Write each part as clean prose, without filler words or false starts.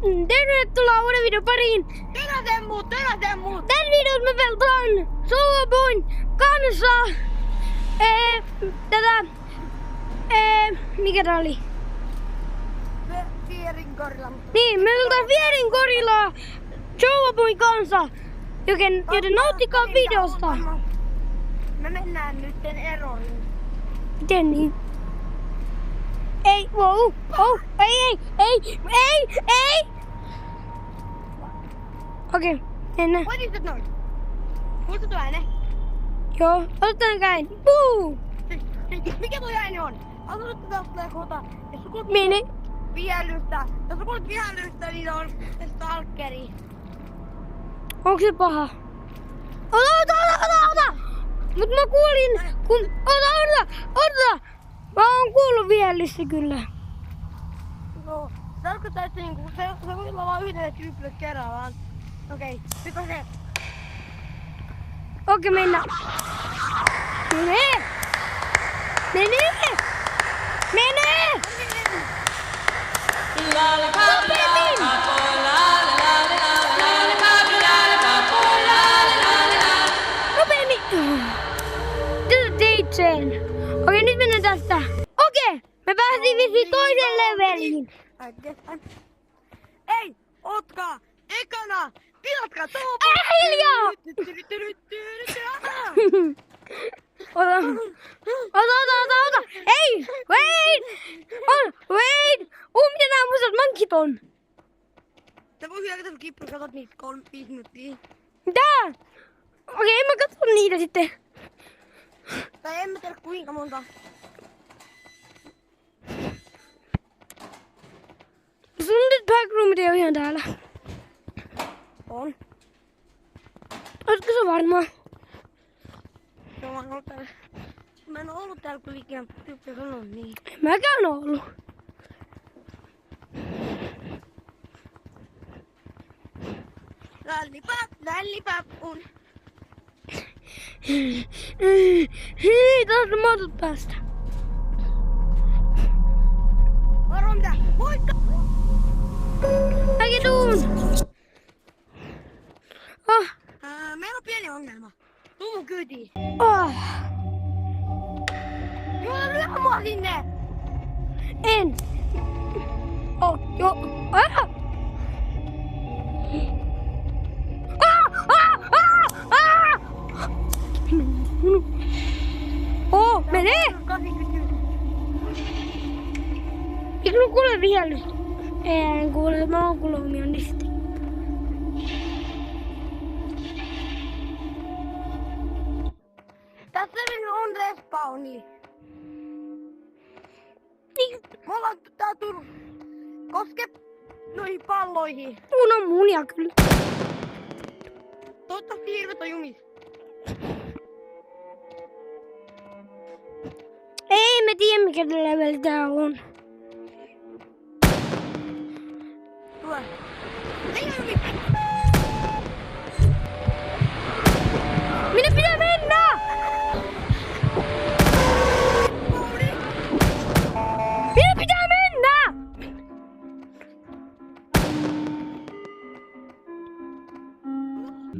Tervetuloa uuden videon pariin. Teräsen muut! Tässä videossa me pelataan Soulboyn kanssa mikä tää oli? Fierin korilla. Niin, me pelataan Fierin korilla Soulboyn kanssa. Joten nauttikaa videosta. Me mennään nytten eroriin. Miten niin? Ei, wow, oh, ei! Okei, mennään. Voitit noin. Muistatko ääne? Joo, otetaan käin. Puu! Mikä toi ääni on? Asuta tästä tulee kohta. Jos sä kuulet Mene. vihellystä. Jos sä kuulet vihellystä, niin on stalkeri. Onko se paha? Ota! Mut mä kuulin, ota! Mä oon kuullut vihellystä kyllä. No, tarkoittaa, että niinku, se voi olla vaan yhdelle tyypille kerrallaan. Okei, nyt on se. Okei, mennään. Mene! Nopeammin! Tätä teit sen. Okei, nyt mennään tästä. Okei, me päästiin vissiin toiseen leveliin. Ei, otkaa ekana! Pilatkaa tuohon! Hiljaa! Ota! Ei! Wait! Miten nää mustat mankit on? Sä voi hyökätä sun kippua, katot niitä 3-5 minuuttia. Mitä? Okei, en mä katso niitä sitten. Tai en mä tiedä kuinka monta. Sun nyt backroomit ei oo ihan täällä. On. Ootko sä varma? Joo, mä oon ollut täällä. Mä en oo ollut täällä, kun ikinä tyyppiä sanoo niin. En mäkään oo ollut. Lällipap on. Tästä mä otat päästä. Varo mitä? Moikka! Mäkin tuun. Meillä on pieni ongelma. Tuu mun kyytiin. Joo, lyö mua sinne! En. Joo. Mene! Eikö nu kuule vihellystä? En kuule, mä oon kuullut omia niistä. Tässä on respawni. Niin. Me ollaan tää koske noihin palloihin. Mun on munia kyllä. Toivottavasti hirvet on jumis. Ei me tiedä mikä level tää on. Tule. Ei oo jumis. Minne pitää mennä? Minne pitää mennä?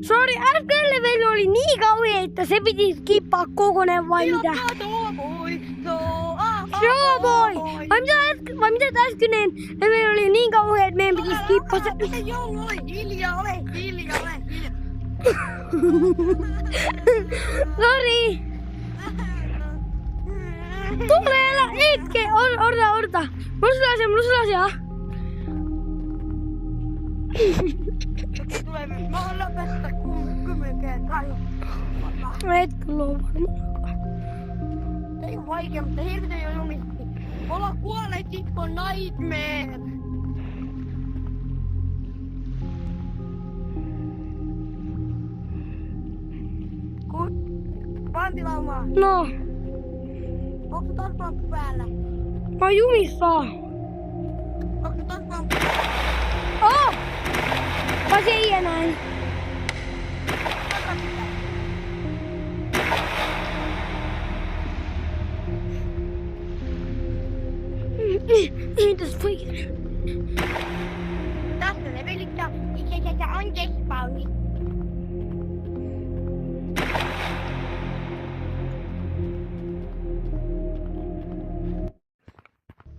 Sori, äsken level oli niin kauhea, että se piti skippaa kokonaan vai mitä? Showboy! Vai mitä äskeinen level oli niin kauhea, että meidän piti skippaa se? Ole hiljaa. Sori! Tule, älä itke! Odota! Mulla sellaisia. Tulee myös. Mä oon lopettaa 10 kertaa. Et kyllä oo varmaan. Ei oo vaikea, mutta hirveet ei oo jumisti. Olla kuolleet sit on nightmare. Vantilaumaa. No, Onko taskulamppu päällä? mä oon jumissa. Onko taskulamppu? Vai se ei enää? Tästä on kespalli.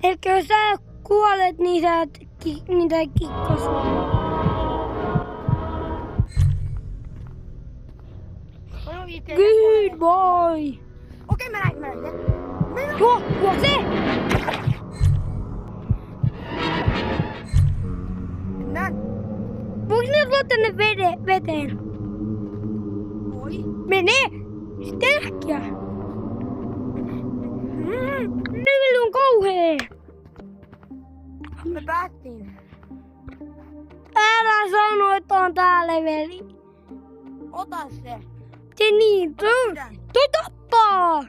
Elikkä jos sä kuolet, niin sä et niitä kikkosua. Good boy! Okei, mä näin. Tuo se! Näin. Voinko ne tulla tänne veteen? Voi. Mene! Sitten äkkiä! Leveli on kauhea! Me päästiin. Älä sano, että on tää leveli. Ota se. Se niin, toi tappaa!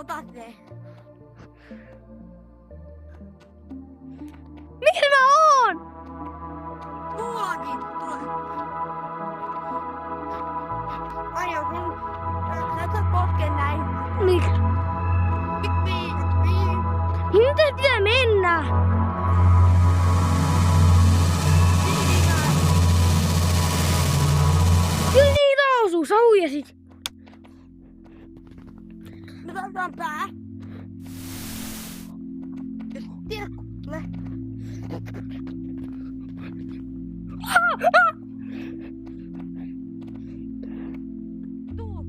Ota se. Missä mä oon? Tuokin. Aina kun sä et saa koskea näin. Miksi? Mihin tässä pitää mennä? Kyllä niitä osuu, sä huijasit. Me saadaan pää. Jos tiedät, tule. Tuu.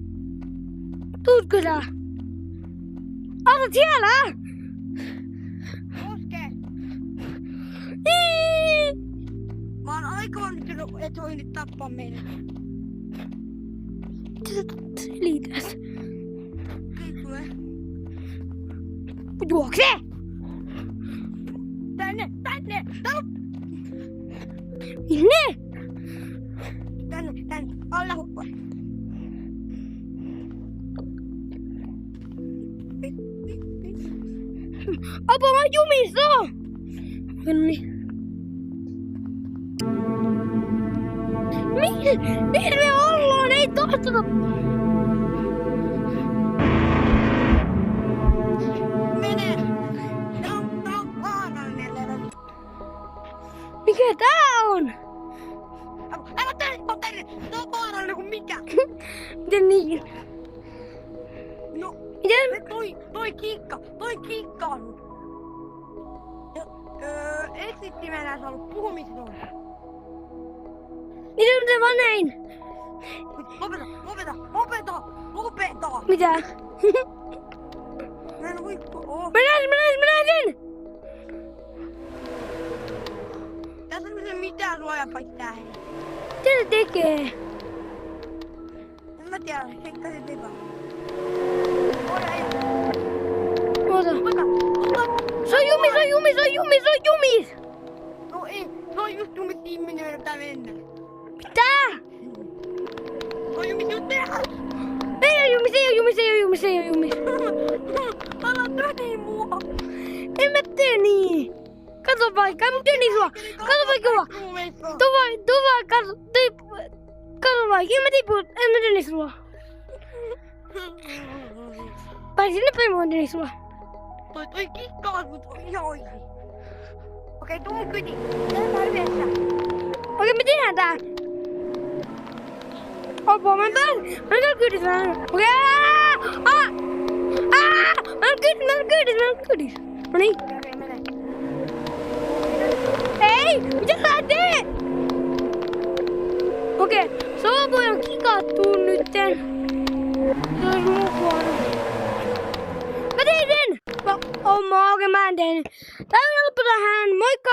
Tuutko sä? Asut siellä? Koske. Mä oon aika onnistunut, et voi nyt tappaa meidät. Mitä sä selitäs? Okei, tule. Juokse! Tänne! Minne? Tänne! Alla huppua. Apua, mä oon jumissa! Noniin. Mihin me ollaan? Ei tohtota! Mene! Tää on vaarallinen leveli. Mikä tää on? Älä tänne! Tää on vaarallinen kuin mikä! Miten niin? No, Miten? Toi kikka on. Eksittimenä se on ollut puhumisella. Miten mä näin? Lopeta! Mitä? Mä en voi... Oh. Mä näin sen! Tässä ei ole mitään suojapaikkaa. Mitä se tekee? En mä tiedä, seikka se tekee. Oota. Se on jumis! No ei, se on just jumis ihminen, jota pitää mennä. Mitä? Se on jumis just tehdä. Ei oo jumis. Älä tee mua. En mä tee niin. Kato vaikka, mä teen niin sua. Kato vaikka. Tuu vaan, kato vaikka. En mä tee niin sua. Vai sinne päin mä teen niin sua. Toi kikka on mut ihan oikein. Okei, tuu kyti. Tehdään yhdessä. Okei, me tehdään tää. Apua, mä en kyydissä. Okei, mä en kyydissä. No niin. Okei, mene. Ei, mitä sä teet? Okei, Soulboy on kikattu nytten. Se olisi mukaan. Mä tein sen! Okei, mä en tehnyt. Tää on loppu tähän. Moikka!